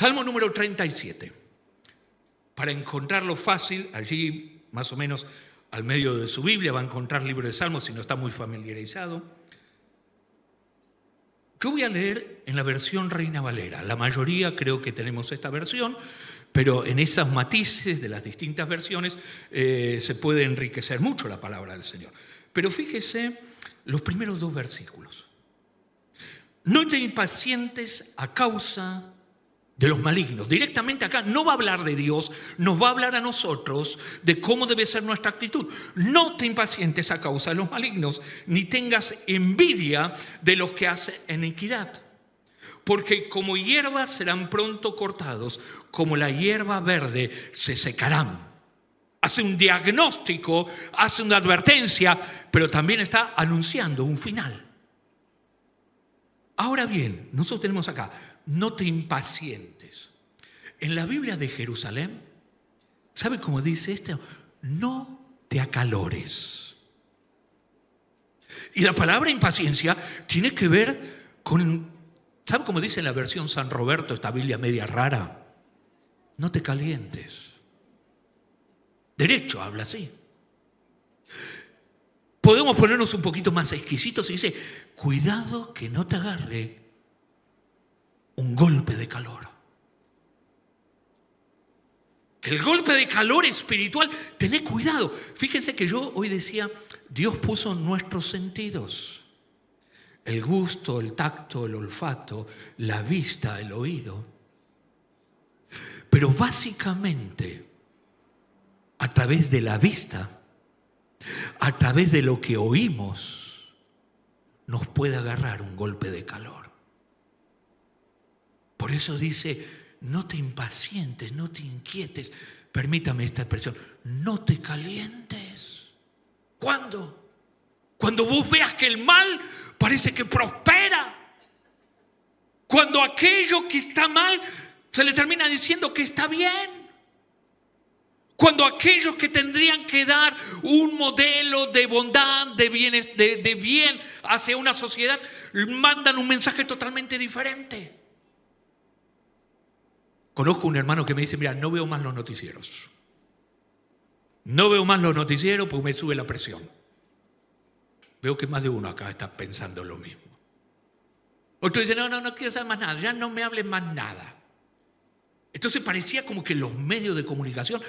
Salmo número 37. Para encontrarlo fácil, allí más o menos al medio de su Biblia va a encontrar libro de Salmos si no está muy familiarizado. Yo voy a leer en la versión Reina Valera. La mayoría creo que tenemos esta versión, pero en esos matices de las distintas versiones se puede enriquecer mucho la palabra del Señor. Pero fíjese los primeros 2 versículos. No te impacientes a causa de los malignos. Directamente acá no va a hablar de Dios, nos va a hablar a nosotros de cómo debe ser nuestra actitud. No te impacientes a causa de los malignos, ni tengas envidia de los que hacen iniquidad. Porque como hierba serán pronto cortados, como la hierba verde se secarán. Hace un diagnóstico, hace una advertencia, pero también está anunciando un final. Ahora bien, nosotros tenemos acá, no te impacientes. En la Biblia de Jerusalén, ¿sabe cómo dice esto? No te acalores. Y la palabra impaciencia tiene que ver con, ¿sabe cómo dice en la versión San Roberto, esta Biblia media rara? No te calientes. Derecho habla así. Podemos ponernos un poquito más exquisitos y dice, cuidado que no te agarre un golpe de calor. El golpe de calor espiritual, tened cuidado. Fíjense que yo hoy decía, Dios puso nuestros sentidos. El gusto, el tacto, el olfato, la vista, el oído. Pero básicamente, a través de la vista, a través de lo que oímos, nos puede agarrar un golpe de calor. Por eso dice, no te impacientes, no te inquietes. Permítame esta expresión, no te calientes. ¿Cuándo? Cuando vos veas que el mal parece que prospera. Cuando aquello que está mal se le termina diciendo que está bien. Cuando aquellos que tendrían que dar un modelo de bondad, de bien hacia una sociedad, mandan un mensaje totalmente diferente. Conozco un hermano que me dice, mira, no veo más los noticieros. No veo más los noticieros porque me sube la presión. Veo que más de uno acá está pensando lo mismo. Otro dice, no quiero saber más nada, ya no me hables más nada. Entonces parecía como que los medios de comunicación,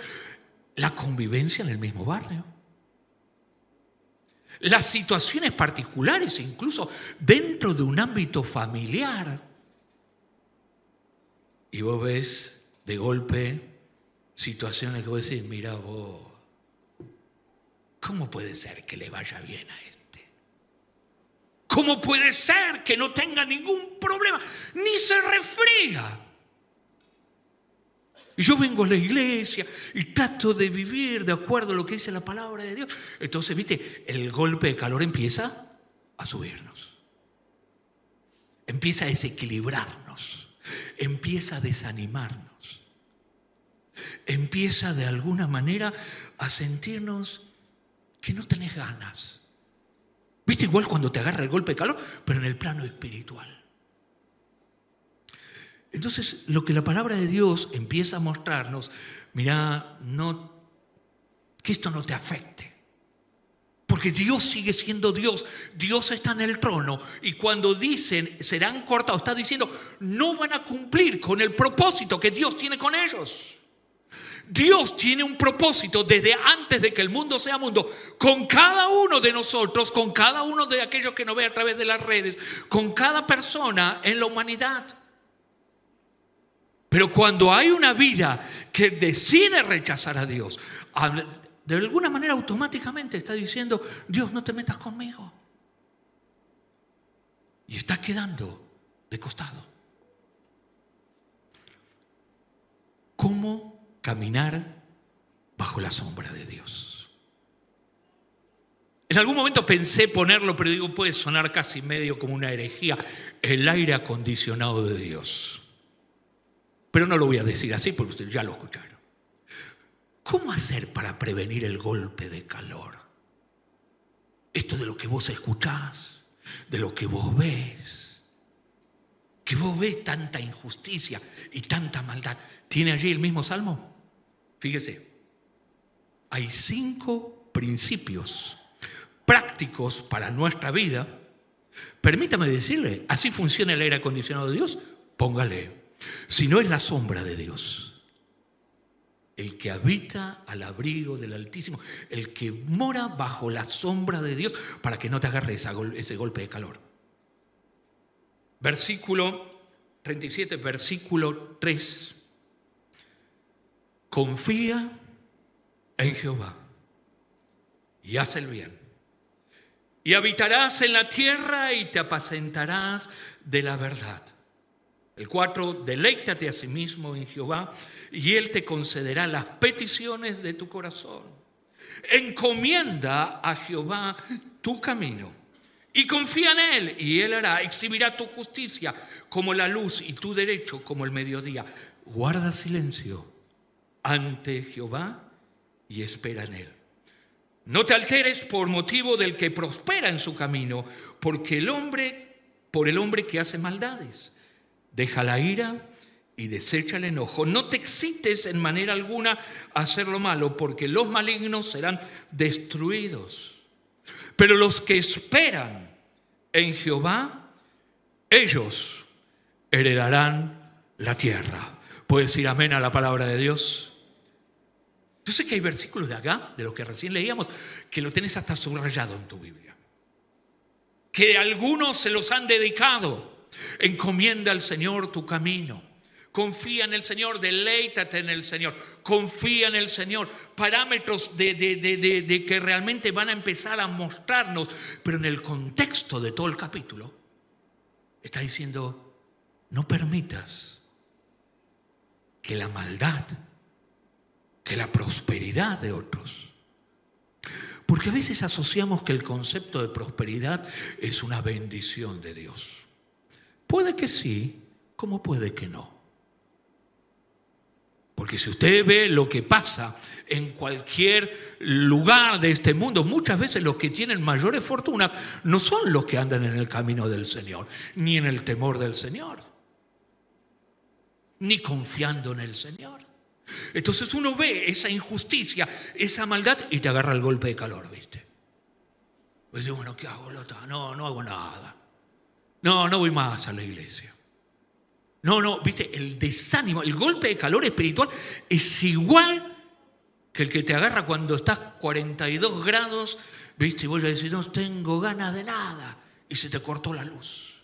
la convivencia en el mismo barrio, las situaciones particulares, incluso dentro de un ámbito familiar. Y vos ves de golpe situaciones que vos decís, mira vos, ¿cómo puede ser que le vaya bien a este? ¿Cómo puede ser que no tenga ningún problema? Ni se resfría. Y yo vengo a la iglesia y trato de vivir de acuerdo a lo que dice la palabra de Dios. Entonces, viste, el golpe de calor empieza a subirnos. Empieza a desequilibrarnos. Empieza a desanimarnos. Empieza de alguna manera a sentirnos que no tenés ganas. ¿Viste? Igual cuando te agarra el golpe de calor, pero en el plano espiritual. Entonces, lo que la palabra de Dios empieza a mostrarnos, mirá, que esto no te afecte. Porque Dios sigue siendo Dios. Dios está en el trono. Y cuando dicen serán cortados, está diciendo no van a cumplir con el propósito que Dios tiene con ellos. Dios tiene un propósito desde antes de que el mundo sea mundo, con cada uno de nosotros, con cada uno de aquellos que nos ve a través de las redes, con cada persona en la humanidad. Pero cuando hay una vida que decide rechazar a Dios, de alguna manera automáticamente está diciendo, Dios, no te metas conmigo. Y está quedando de costado. ¿Cómo caminar bajo la sombra de Dios? En algún momento pensé ponerlo, pero digo, puede sonar casi medio como una herejía, el aire acondicionado de Dios. Pero no lo voy a decir así porque ustedes ya lo escucharon. ¿Cómo hacer para prevenir el golpe de calor? Esto de lo que vos escuchás, de lo que vos ves. que vos ves tanta injusticia y tanta maldad. ¿Tiene allí el mismo salmo? Fíjese, hay 5 principios prácticos para nuestra vida. Permítame decirle, así funciona el aire acondicionado de Dios, póngale. Si no es la sombra de Dios, el que habita al abrigo del Altísimo, el que mora bajo la sombra de Dios, para que no te agarre ese golpe de calor. Versículo 37, versículo 3. Confía en Jehová y haz el bien. Y habitarás en la tierra y te apacentarás de la verdad. El 4, deleítate a sí mismo en Jehová y Él te concederá las peticiones de tu corazón. Encomienda a Jehová tu camino y confía en Él y Él hará, exhibirá tu justicia como la luz y tu derecho como el mediodía. Guarda silencio ante Jehová y espera en Él. No te alteres por motivo del que prospera en su camino, por el hombre que hace maldades. Deja la ira y desecha el enojo. No te excites en manera alguna a hacer lo malo, porque los malignos serán destruidos. Pero los que esperan en Jehová, ellos heredarán la tierra. ¿Puedes decir amén a la palabra de Dios? Yo sé que hay versículos de acá, de los que recién leíamos, que lo tenés hasta subrayado en tu Biblia. Que algunos se los han dedicado. Encomienda al Señor tu camino. Confía en el Señor, deleítate en el Señor. Confía en el Señor. Parámetros de que realmente van a empezar a mostrarnos. Pero en el contexto de todo el capítulo, está diciendo, no permitas que la maldad, que la prosperidad de otros. Porque a veces asociamos que el concepto de prosperidad es una bendición de Dios. Puede que sí, como puede que no. Porque si usted ve lo que pasa en cualquier lugar de este mundo, muchas veces los que tienen mayores fortunas no son los que andan en el camino del Señor, ni en el temor del Señor, ni confiando en el Señor. Entonces uno ve esa injusticia, esa maldad y te agarra el golpe de calor, ¿viste? Pues digo, bueno, ¿qué hago, Lota? No hago nada. No voy más a la iglesia. No, ¿viste? El desánimo, el golpe de calor espiritual es igual que el que te agarra cuando estás 42 grados, ¿viste? Y vos le decís, no tengo ganas de nada. Y se te cortó la luz.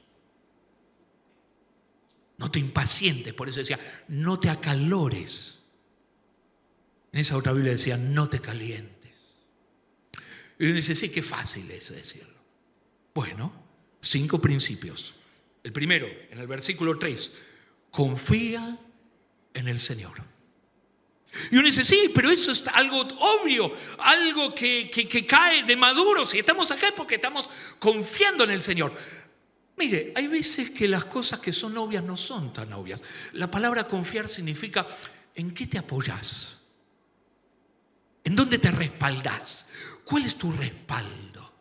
No te impacientes, por eso decía, no te acalores. En esa otra Biblia decía, no te calientes. Y uno dice, sí, qué fácil es decirlo. Bueno, 5 principios. El primero, en el versículo 3, confía en el Señor. Y uno dice, sí, pero eso es algo obvio, algo que cae de maduro. Si estamos acá es porque estamos confiando en el Señor. Mire, hay veces que las cosas que son obvias no son tan obvias. La palabra confiar significa, ¿en qué te apoyas? ¿En dónde te respaldás? ¿Cuál es tu respaldo?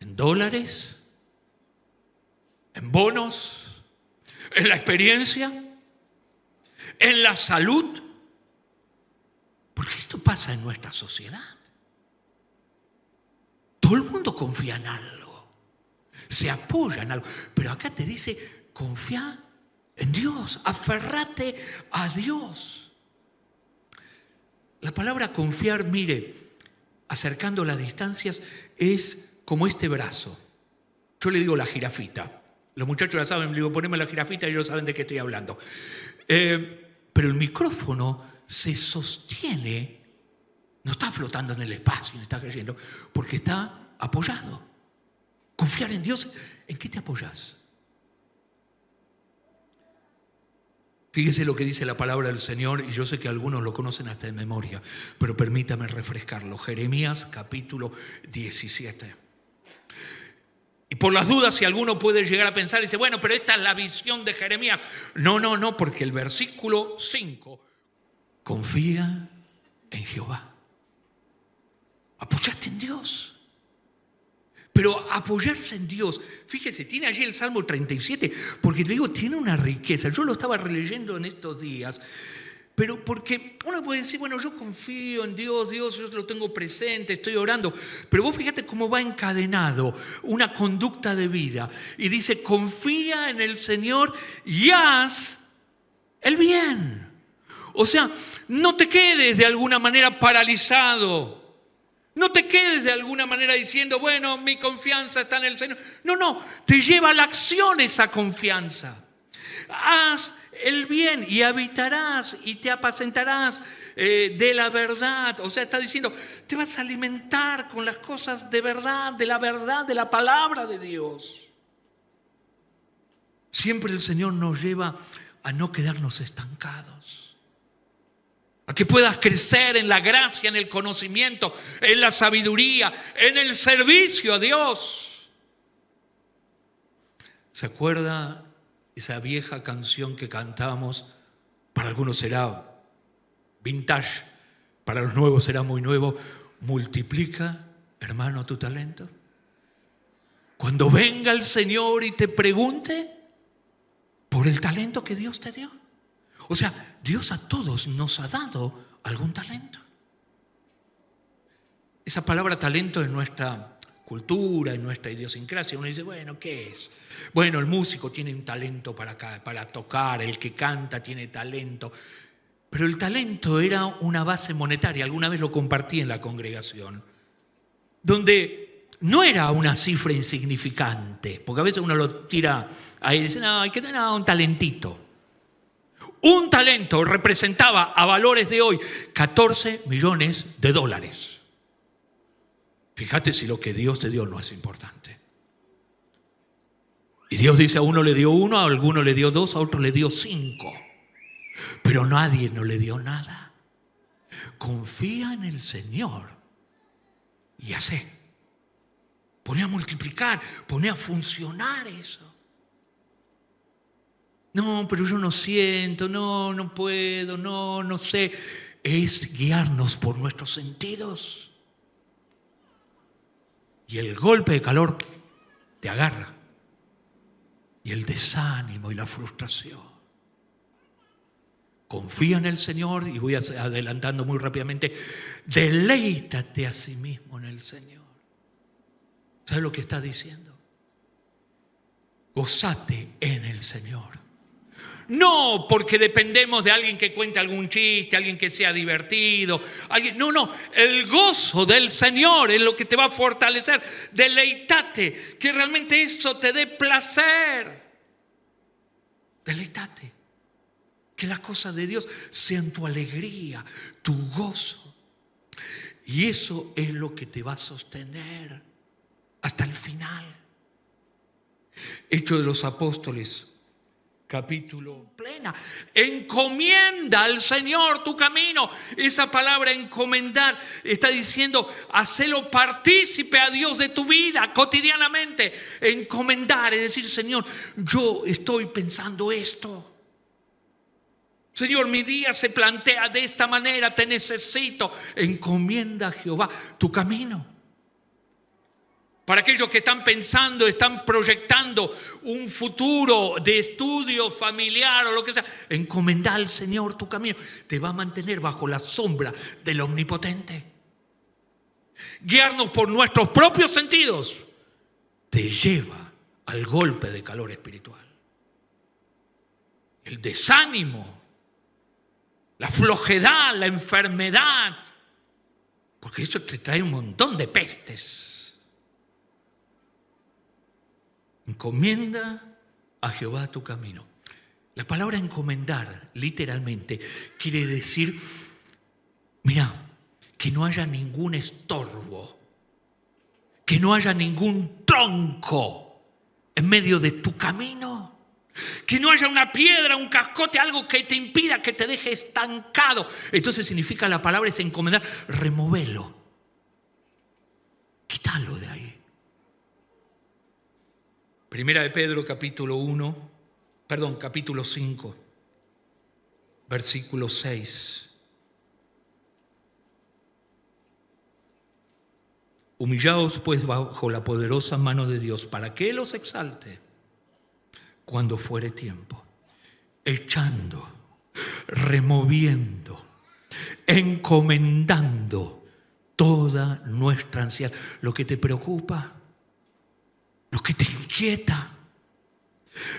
¿En dólares? ¿En bonos? ¿En la experiencia? ¿En la salud? Porque esto pasa en nuestra sociedad. Todo el mundo confía en algo, se apoya en algo, pero acá te dice, confía en Dios, aférrate a Dios. La palabra confiar, mire, acercando las distancias, es como este brazo. Yo le digo la jirafita. Los muchachos ya saben, le digo, poneme la jirafita y ellos saben de qué estoy hablando. Pero el micrófono se sostiene, no está flotando en el espacio, no está cayendo, porque está apoyado. Confiar en Dios, ¿en qué te apoyas? Fíjese lo que dice la palabra del Señor, y yo sé que algunos lo conocen hasta de memoria, pero permítame refrescarlo. Jeremías capítulo 17. Y por las dudas, si alguno puede llegar a pensar y dice, bueno, pero esta es la visión de Jeremías. No, porque el versículo 5, confía en Jehová. Apóyate en Dios. pero apoyarse en Dios. Fíjese, tiene allí el Salmo 37, porque le digo, tiene una riqueza. Yo lo estaba releyendo en estos días, pero porque uno puede decir, bueno, yo confío en Dios, yo lo tengo presente, estoy orando. Pero vos fíjate cómo va encadenado una conducta de vida. Y dice, confía en el Señor y haz el bien. O sea, no te quedes de alguna manera paralizado. No te quedes de alguna manera diciendo, bueno, mi confianza está en el Señor. No, te lleva a la acción esa confianza. Haz el bien y habitarás y te apacentarás de la verdad. O sea, está diciendo, te vas a alimentar con las cosas de verdad, de la palabra de Dios. Siempre el Señor nos lleva a no quedarnos estancados, a que puedas crecer en la gracia, en el conocimiento, en la sabiduría, en el servicio a Dios. ¿Se acuerda esa vieja canción que cantamos? Para algunos será vintage, para los nuevos será muy nuevo. Multiplica, hermano, tu talento. Cuando venga el Señor y te pregunte por el talento que Dios te dio. O sea, Dios a todos nos ha dado algún talento. Esa palabra talento en nuestra cultura, en nuestra idiosincrasia, uno dice, bueno, ¿qué es? Bueno, el músico tiene un talento para tocar, el que canta tiene talento. Pero el talento era una base monetaria, alguna vez lo compartí en la congregación, donde no era una cifra insignificante, porque a veces uno lo tira ahí y dice, no, hay que tener un talentito. Un talento representaba a valores de hoy 14 millones de dólares. Fíjate si lo que Dios te dio no es importante. Y Dios dice, a uno le dio 1, a alguno le dio 2, a otro le dio 5. Pero nadie no le dio nada. Confía en el Señor y hace. Pone a multiplicar, pone a funcionar eso. No, pero yo no siento, no puedo, no sé. Es guiarnos por nuestros sentidos. Y el golpe de calor te agarra. Y el desánimo y la frustración. Confía en el Señor, y voy adelantando muy rápidamente, deleítate a sí mismo en el Señor. ¿Sabes lo que está diciendo? Gózate en el Señor. No porque dependemos de alguien que cuente algún chiste, alguien que sea divertido, no, el gozo del Señor es lo que te va a fortalecer. Deleítate, que realmente eso te dé placer. Deleítate, que las cosas de Dios sean tu alegría, tu gozo. Y eso es lo que te va a sostener hasta el final. Hechos de los Apóstoles, capítulo plena. Encomienda al Señor tu camino. Esa palabra encomendar está diciendo, hacelo partícipe a Dios de tu vida cotidianamente. Encomendar es decir, Señor, yo estoy pensando esto. Señor, mi día se plantea de esta manera, te necesito. Encomienda a Jehová tu camino. Para aquellos que están pensando, están proyectando un futuro de estudio familiar o lo que sea, encomendá al Señor tu camino. Te va a mantener bajo la sombra del Omnipotente. Guiarnos por nuestros propios sentidos te lleva al golpe de calor espiritual. El desánimo, la flojedad, la enfermedad, porque eso te trae un montón de pestes. Encomienda a Jehová tu camino. La palabra encomendar, literalmente, quiere decir, mira, que no haya ningún estorbo, que no haya ningún tronco en medio de tu camino, que no haya una piedra, un cascote, algo que te impida, que te deje estancado. Entonces significa, la palabra es encomendar, removelo, quítalo de ahí. Primera de Pedro, capítulo 5, versículo 6. Humillaos pues bajo la poderosa mano de Dios, para que Él os exalte cuando fuere tiempo, echando, removiendo, encomendando toda nuestra ansiedad. Lo que te preocupa, lo que te inquieta,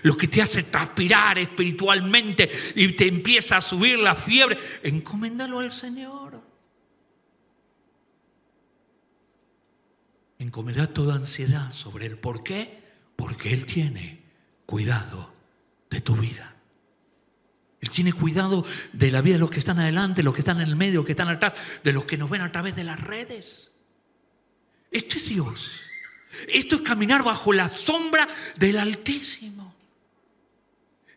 lo que te hace transpirar espiritualmente y te empieza a subir la fiebre, encoméndalo al Señor. Encomendad toda ansiedad sobre Él. ¿Por qué? Porque Él tiene cuidado de tu vida. Él tiene cuidado de la vida de los que están adelante, los que están en el medio, los que están atrás, de los que nos ven a través de las redes. Esto es Dios. Esto es caminar bajo la sombra del Altísimo,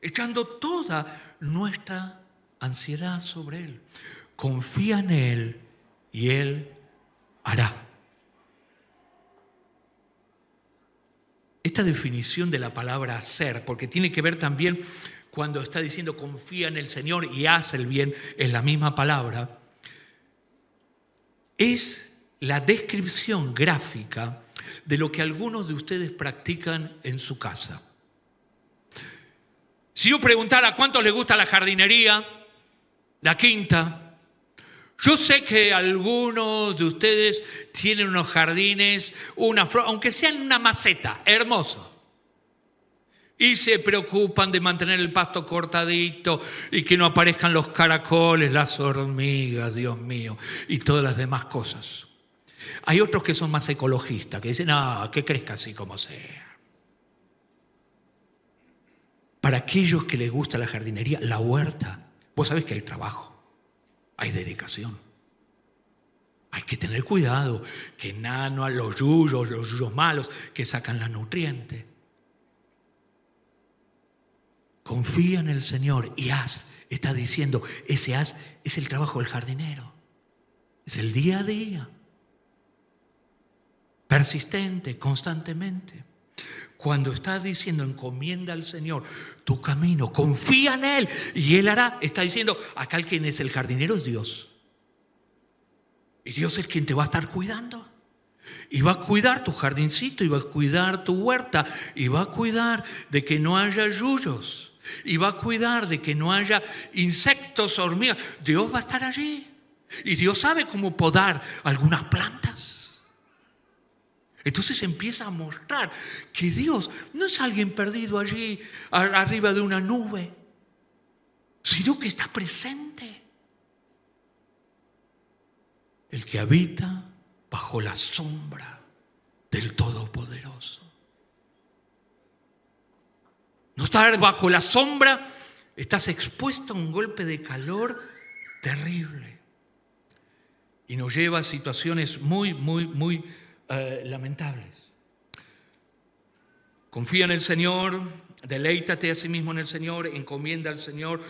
echando toda nuestra ansiedad sobre Él. Confía en Él y Él hará. Esta definición de la palabra hacer, porque tiene que ver también cuando está diciendo confía en el Señor y haz el bien, es la misma palabra, es la descripción gráfica de lo que algunos de ustedes practican en su casa. Si yo preguntara a cuántos les gusta la jardinería, la quinta, yo sé que algunos de ustedes tienen unos jardines, una flor, aunque sea en una maceta, hermoso. Y se preocupan de mantener el pasto cortadito y que no aparezcan los caracoles, las hormigas, Dios mío, y todas las demás cosas. Hay otros que son más ecologistas, que dicen, que crezca así como sea. Para aquellos que les gusta la jardinería, la huerta, vos sabés que hay trabajo. Hay dedicación. Hay que tener cuidado que no a los yuyos malos que sacan la nutriente. Confía en el Señor y haz. Está diciendo, ese haz es el trabajo del jardinero. Es el día a día. Persistente, constantemente. Cuando está diciendo encomienda al Señor tu camino, confía en Él y Él hará, está diciendo acá el quien es el jardinero es Dios. Y Dios es quien te va a estar cuidando. Y va a cuidar tu jardincito, y va a cuidar tu huerta, y va a cuidar de que no haya yuyos, y va a cuidar de que no haya insectos, hormigas. Dios va a estar allí. Y Dios sabe cómo podar algunas plantas. Entonces empieza a mostrar que Dios no es alguien perdido allí arriba de una nube, sino que está presente. El que habita bajo la sombra del Todopoderoso. No estar bajo la sombra, estás expuesto a un golpe de calor terrible. Y nos lleva a situaciones muy lamentables. Confía en el Señor, deleítate a sí mismo en el Señor, encomienda al Señor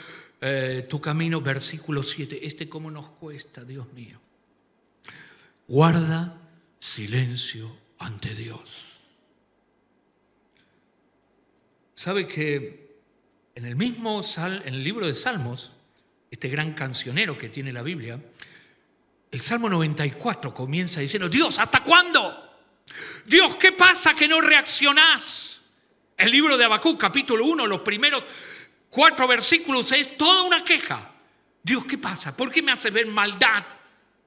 tu camino. Versículo 7, cómo nos cuesta, Dios mío. Guarda silencio ante Dios. ¿Sabe que en el libro de Salmos, este gran cancionero que tiene la Biblia, el Salmo 94 comienza diciendo, Dios, ¿hasta cuándo? Dios, ¿qué pasa que no reaccionás? El libro de Habacuc, capítulo 1, los primeros 4 versículos es toda una queja. Dios, ¿qué pasa? ¿Por qué me haces ver maldad?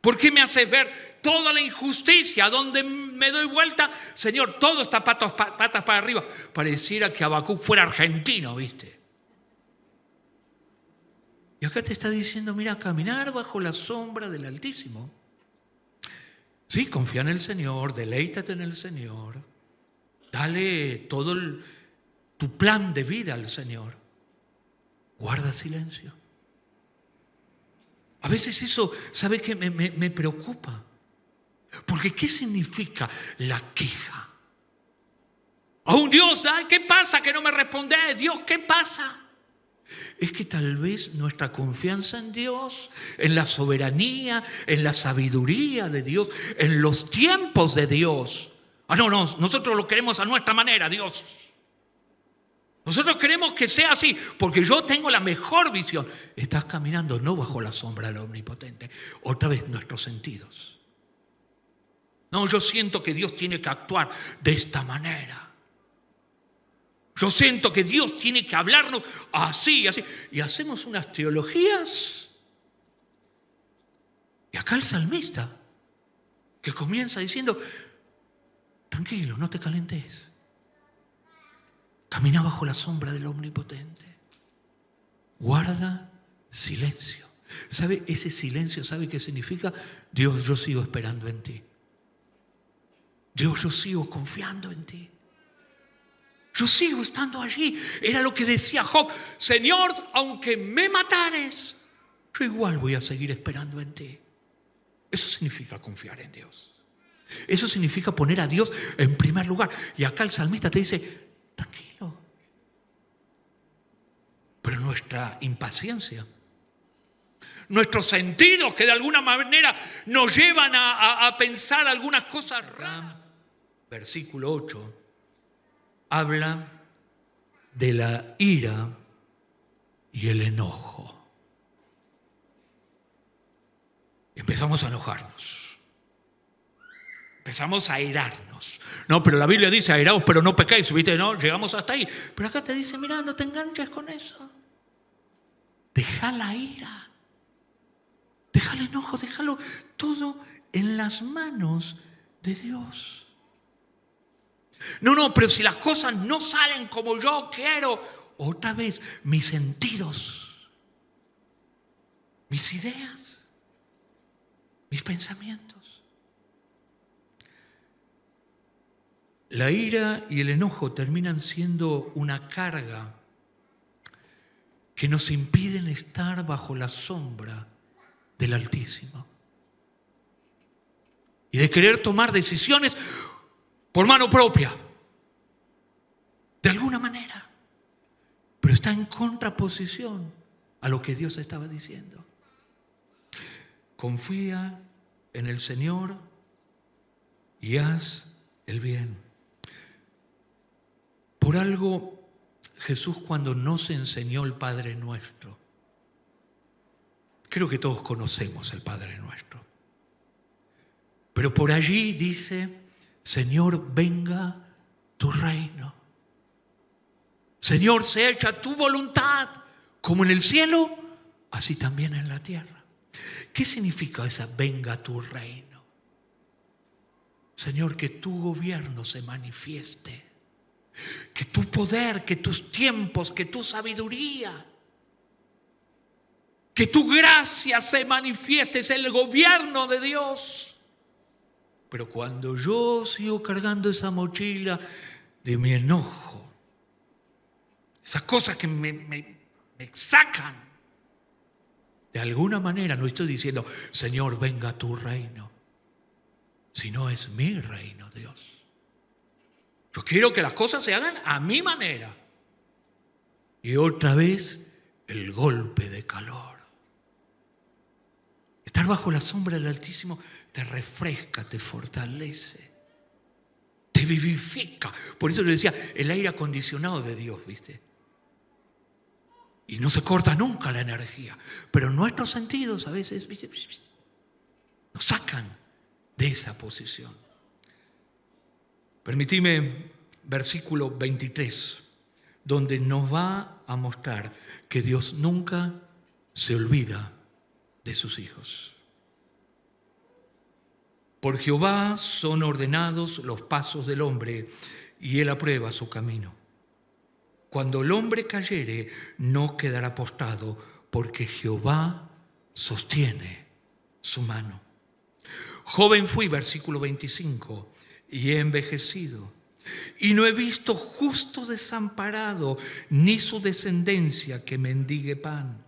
¿Por qué me haces ver toda la injusticia? Donde me doy vuelta, Señor, todo está patas para arriba. Pareciera que Habacuc fuera argentino, ¿viste? Y acá te está diciendo, mira, caminar bajo la sombra del Altísimo. Sí, confía en el Señor, deleítate en el Señor. Dale todo tu plan de vida al Señor. Guarda silencio. A veces eso, ¿sabe qué? Me preocupa. Porque ¿qué significa la queja? A un Dios, ¿qué pasa que no me respondes? Dios, ¿qué pasa? Es que tal vez nuestra confianza en Dios, en la soberanía, en la sabiduría de Dios, en los tiempos de Dios. No, nosotros lo queremos a nuestra manera, Dios. Nosotros queremos que sea así, porque yo tengo la mejor visión. Estás caminando no bajo la sombra del Omnipotente. Otra vez nuestros sentidos. No, yo siento que Dios tiene que actuar de esta manera. Yo siento que Dios tiene que hablarnos así, así. Y hacemos unas teologías. Y acá el salmista, que comienza diciendo, tranquilo, no te calentes. Camina bajo la sombra del Omnipotente. Guarda silencio. ¿Sabe? Ese silencio, ¿sabe qué significa? Dios, yo sigo esperando en ti. Dios, yo sigo confiando en ti. Yo sigo estando allí. Era lo que decía Job. Señor, aunque me matares, yo igual voy a seguir esperando en ti. Eso significa confiar en Dios. Eso significa poner a Dios en primer lugar. Y acá el salmista te dice, tranquilo. Pero nuestra impaciencia, nuestros sentidos que de alguna manera nos llevan a pensar algunas cosas raras. Versículo 8 habla de la ira y el enojo. Empezamos a enojarnos. Empezamos a airarnos. No, pero la Biblia dice, airaos pero no pecáis, ¿viste? No, llegamos hasta ahí. Pero acá te dice, mira, no te enganches con eso. Deja la ira. Deja el enojo, déjalo todo en las manos de Dios. No, pero si las cosas no salen como yo quiero, otra vez mis sentidos, mis ideas, mis pensamientos. La ira y el enojo terminan siendo una carga que nos impiden estar bajo la sombra del Altísimo y de querer tomar decisiones por mano propia, de alguna manera, pero está en contraposición a lo que Dios estaba diciendo. Confía en el Señor y haz el bien. Por algo, Jesús, cuando nos enseñó el Padre Nuestro, creo que todos conocemos el Padre Nuestro, pero por allí dice, Señor, venga tu reino. Señor, sea hecha tu voluntad, como en el cielo, así también en la tierra. ¿Qué significa esa venga tu reino? Señor, que tu gobierno se manifieste, que tu poder, que tus tiempos, que tu sabiduría, que tu gracia se manifieste, es el gobierno de Dios. Pero cuando yo sigo cargando esa mochila de mi enojo, esas cosas que me sacan, de alguna manera no estoy diciendo, Señor, venga a tu reino, sino es mi reino, Dios. Yo quiero que las cosas se hagan a mi manera. Y otra vez el golpe de calor. Estar bajo la sombra del Altísimo te refresca, te fortalece, te vivifica. Por eso le decía, el aire acondicionado de Dios, ¿viste? Y no se corta nunca la energía. Pero nuestros sentidos a veces, ¿viste?, nos sacan de esa posición. Permitime versículo 23, donde nos va a mostrar que Dios nunca se olvida de sus hijos. Por Jehová son ordenados los pasos del hombre, y él aprueba su camino. Cuando el hombre cayere, no quedará postrado, porque Jehová sostiene su mano. Joven fui, versículo 25, y he envejecido, y no he visto justo desamparado, ni su descendencia que mendigue pan.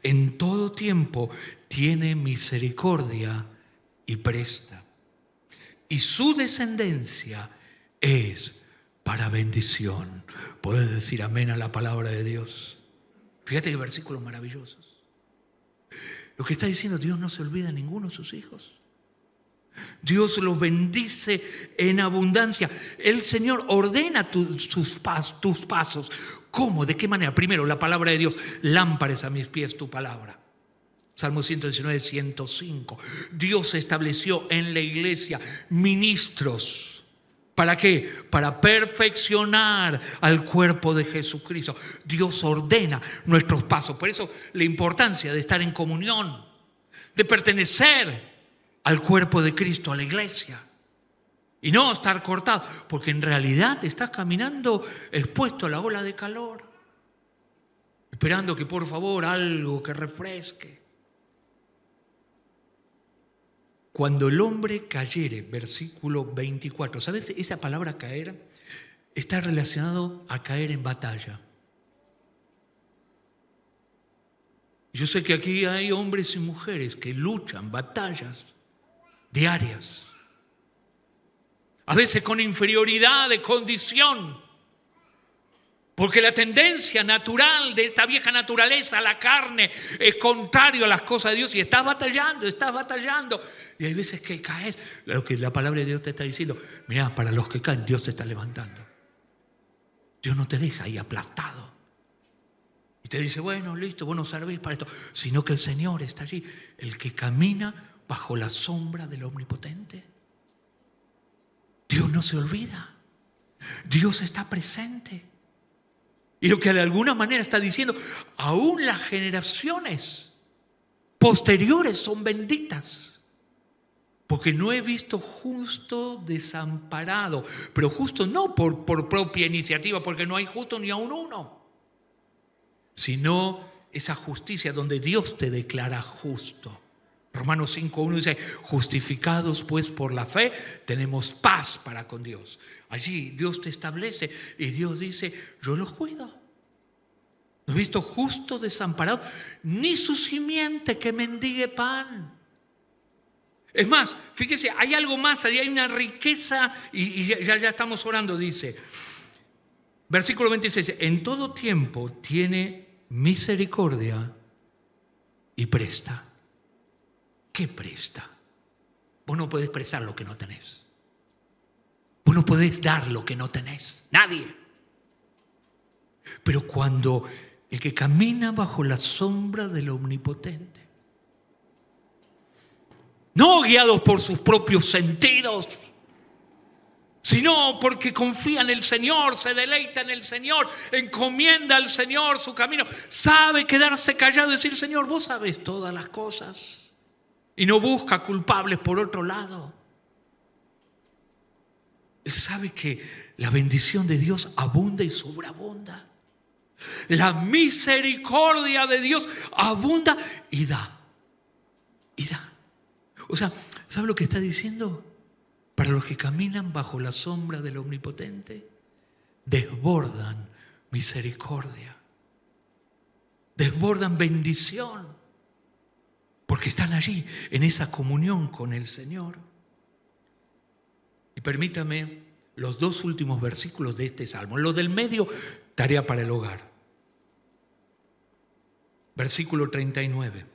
En todo tiempo tiene misericordia y presta, y su descendencia es para bendición. ¿Puedes decir amén a la palabra de Dios? Fíjate qué versículos maravillosos. Lo que está diciendo, Dios no se olvida de ninguno de sus hijos. Dios los bendice en abundancia. El Señor ordena tus pasos. ¿Cómo? ¿De qué manera? Primero, la palabra de Dios. Lámpara es a mis pies tu palabra. Salmo 119, 105. Dios estableció en la iglesia ministros. ¿Para qué? Para perfeccionar al cuerpo de Jesucristo. Dios ordena nuestros pasos. Por eso la importancia de estar en comunión, de pertenecer al cuerpo de Cristo, a la iglesia. Y no estar cortado, porque en realidad estás caminando expuesto a la ola de calor, esperando que por favor algo que refresque. Cuando el hombre cayere, versículo 24, ¿sabes? Esa palabra caer está relacionado a caer en batalla. Yo sé que aquí hay hombres y mujeres que luchan batallas diarias, a veces con inferioridad de condición, porque la tendencia natural de esta vieja naturaleza, la carne, es contrario a las cosas de Dios y estás batallando. Y hay veces que caes. Lo que la palabra de Dios te está diciendo, mirá, para los que caen, Dios te está levantando. Dios no te deja ahí aplastado. Y te dice, bueno, listo, vos no servís para esto. Sino que el Señor está allí, el que camina bajo la sombra del Omnipotente. Dios no se olvida. Dios está presente. Y lo que de alguna manera está diciendo, aún las generaciones posteriores son benditas, porque no he visto justo desamparado, pero justo no por propia iniciativa, porque no hay justo ni aun uno, sino esa justicia donde Dios te declara justo. Romanos 5:1 dice, justificados pues por la fe, tenemos paz para con Dios. Allí Dios te establece y Dios dice, yo los cuido. No he visto justo desamparado, ni su simiente que mendigue pan. Es más, fíjese, hay algo más, allí hay una riqueza y ya estamos orando, dice. Versículo 26, en todo tiempo tiene misericordia y presta. ¿Qué presta? Vos no podés prestar lo que no tenés. Vos no podés dar lo que no tenés. Nadie. Pero cuando el que camina bajo la sombra del Omnipotente, no guiados por sus propios sentidos, sino porque confía en el Señor, se deleita en el Señor, encomienda al Señor su camino, sabe quedarse callado y decir, Señor, vos sabés todas las cosas. Y no busca culpables por otro lado. Él sabe que la bendición de Dios abunda y sobreabunda. La misericordia de Dios abunda y da. Y da. O sea, ¿sabe lo que está diciendo? Para los que caminan bajo la sombra del Omnipotente, desbordan misericordia. Desbordan bendición. Porque están allí, en esa comunión con el Señor. Y permítame los dos últimos versículos de este salmo. Los del medio, tarea para el hogar. Versículo 39.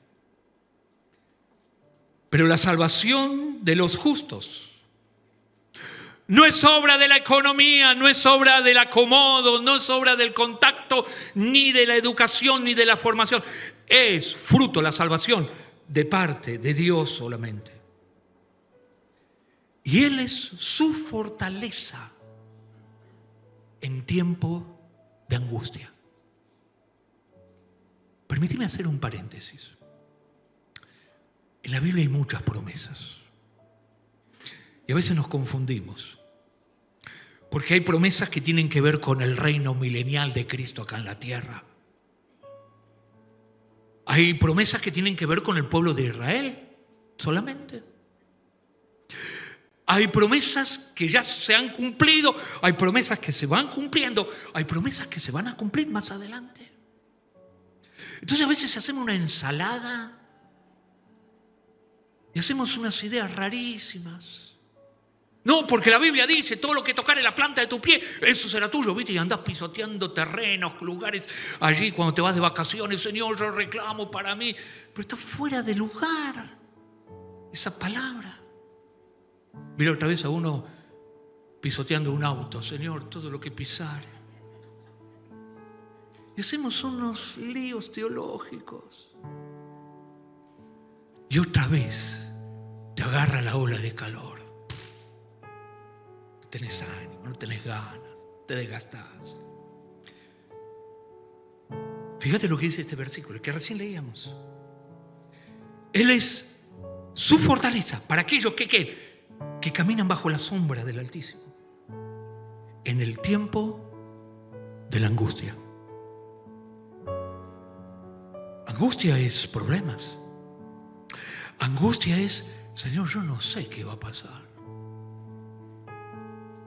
Pero la salvación de los justos no es obra de la economía, no es obra del acomodo, no es obra del contacto, ni de la educación, ni de la formación. Es fruto la salvación de parte de Dios solamente. Y Él es su fortaleza en tiempo de angustia. Permíteme hacer un paréntesis. En la Biblia hay muchas promesas. Y a veces nos confundimos. Porque hay promesas que tienen que ver con el reino milenial de Cristo acá en la tierra. Hay promesas que tienen que ver con el pueblo de Israel solamente. Hay promesas que ya se han cumplido, hay promesas que se van cumpliendo, hay promesas que se van a cumplir más adelante. Entonces a veces hacemos una ensalada y hacemos unas ideas rarísimas. No, porque la Biblia dice, todo lo que tocare la planta de tu pie, eso será tuyo, ¿viste? Y andás pisoteando terrenos, lugares allí cuando te vas de vacaciones. Señor, yo reclamo para mí. Pero está fuera de lugar esa palabra. Mira otra vez a uno pisoteando un auto. Señor, todo lo que pisare. Y hacemos unos líos teológicos. y otra vez te agarra la ola de calor. No tenés ánimo, no tenés ganas, te desgastás. Fíjate lo que dice este versículo, que recién leíamos. Él es su fortaleza para aquellos que caminan bajo la sombra del Altísimo en el tiempo de la angustia. Angustia es problemas. Angustia es, Señor, yo no sé qué va a pasar.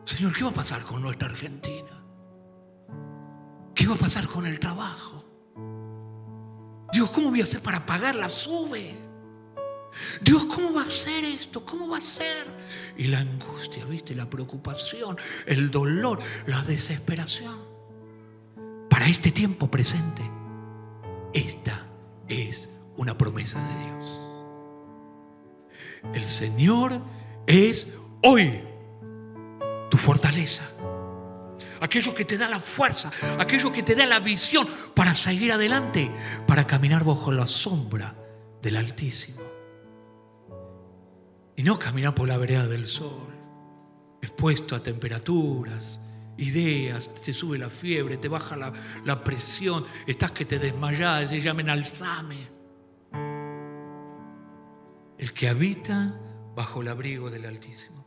Señor, ¿qué va a pasar con nuestra Argentina? ¿Qué va a pasar con el trabajo? Dios, ¿cómo voy a hacer para pagar la SUBE? Dios, ¿cómo va a ser esto? ¿Cómo va a ser? Y la angustia, ¿viste? La preocupación, el dolor, la desesperación. Para este tiempo presente, esta es una promesa de Dios. El Señor es hoy tu fortaleza. Aquello que te da la fuerza, aquello que te da la visión para seguir adelante, para caminar bajo la sombra del Altísimo. Y no caminar por la vereda del sol, expuesto a temperaturas, ideas, te sube la fiebre, te baja la presión, estás que te desmayás, se llamen Alzheimer. El que habita bajo el abrigo del Altísimo.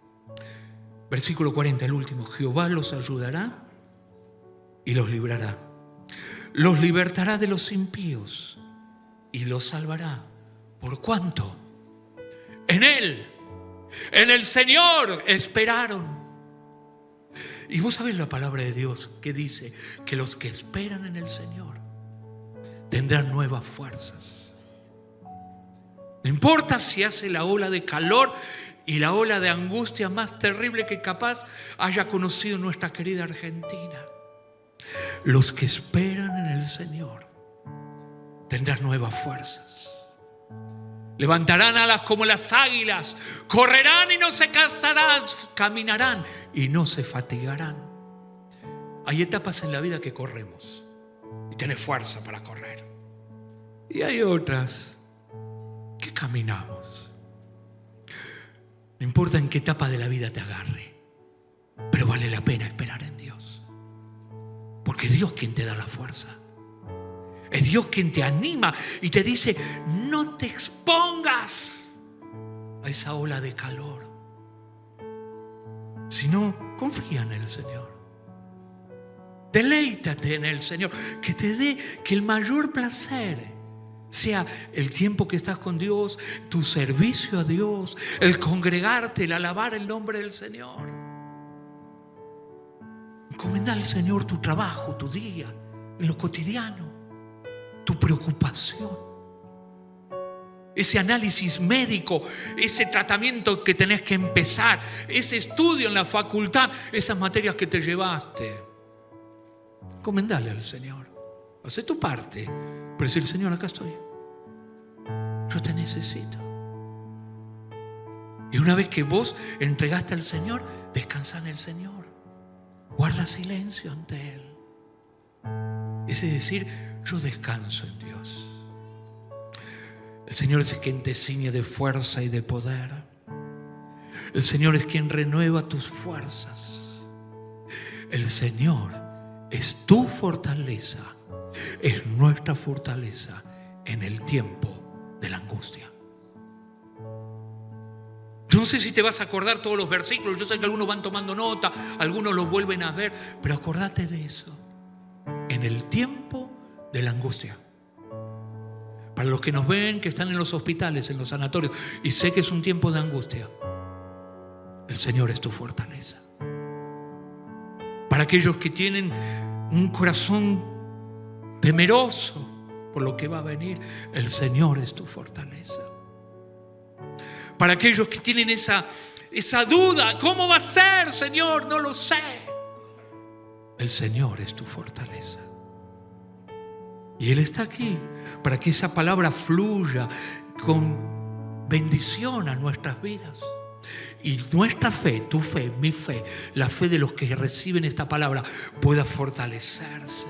Versículo 40, el último. Jehová los ayudará y los librará. Los libertará de los impíos y los salvará. ¿Por cuánto? En Él, en el Señor esperaron. Y vos sabés la palabra de Dios que dice que los que esperan en el Señor tendrán nuevas fuerzas. No importa si hace la ola de calor y la ola de angustia más terrible que capaz haya conocido nuestra querida Argentina. Los que esperan en el Señor tendrán nuevas fuerzas. Levantarán alas como las águilas, correrán y no se cansarán, caminarán y no se fatigarán. Hay etapas en la vida que corremos y tenés fuerza para correr. Y hay otras que caminamos. No importa en qué etapa de la vida te agarre, pero vale la pena esperar en Dios. Porque es Dios quien te da la fuerza. Es Dios quien te anima y te dice, no te expongas a esa ola de calor, sino confía en el Señor. Deleítate en el Señor, que te dé, que el mayor placer sea el tiempo que estás con Dios, tu servicio a Dios, el congregarte, el alabar el nombre del Señor. Encomendá al Señor tu trabajo, tu día, en lo cotidiano, tu preocupación, ese análisis médico, ese tratamiento que tenés que empezar, ese estudio en la facultad, esas materias que te llevaste. Encomendale al Señor. Hacé tu parte, pero decir, Señor, acá estoy. Yo te necesito. Y una vez que vos entregaste al Señor, descansa en el Señor. Guarda silencio ante Él. Es decir, yo descanso en Dios. El Señor es quien te ciñe de fuerza y de poder. El Señor es quien renueva tus fuerzas. El Señor es tu fortaleza. Es nuestra fortaleza en el tiempo de la angustia. Yo no sé si te vas a acordar todos los versículos. Yo sé que algunos van tomando nota, algunos los vuelven a ver, pero acordate de eso. En el tiempo de la angustia. Para los que nos ven, que están en los hospitales, en los sanatorios, y sé que es un tiempo de angustia, el Señor es tu fortaleza. Para aquellos que tienen un corazón temeroso por lo que va a venir, el Señor es tu fortaleza. Para aquellos que tienen esa duda, ¿cómo va a ser, Señor? No lo sé. El Señor es tu fortaleza. Y Él está aquí para que esa palabra fluya con bendición a nuestras vidas. Y nuestra fe, tu fe, mi fe, la fe de los que reciben esta palabra pueda fortalecerse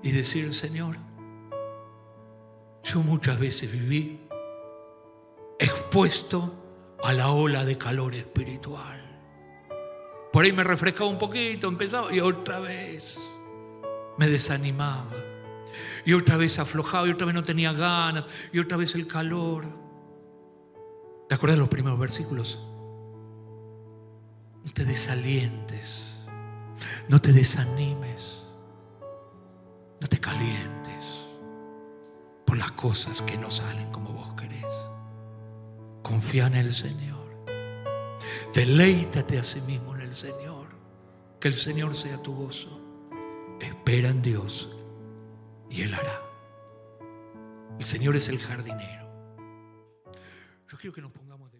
y decir, Señor, yo muchas veces viví expuesto a la ola de calor espiritual. Por ahí me refrescaba un poquito, empezaba y otra vez me desanimaba. Y otra vez aflojaba, y otra vez no tenía ganas, y otra vez el calor. ¿Te acuerdas de los primeros versículos? No te desalientes, no te desanimes, no te calientes por las cosas que no salen como vos querés. Confía en el Señor. Deleítate a sí mismo en el Señor. Que el Señor sea tu gozo. Espera en Dios y Él hará. El Señor es el jardinero. Yo quiero que nos pongamos de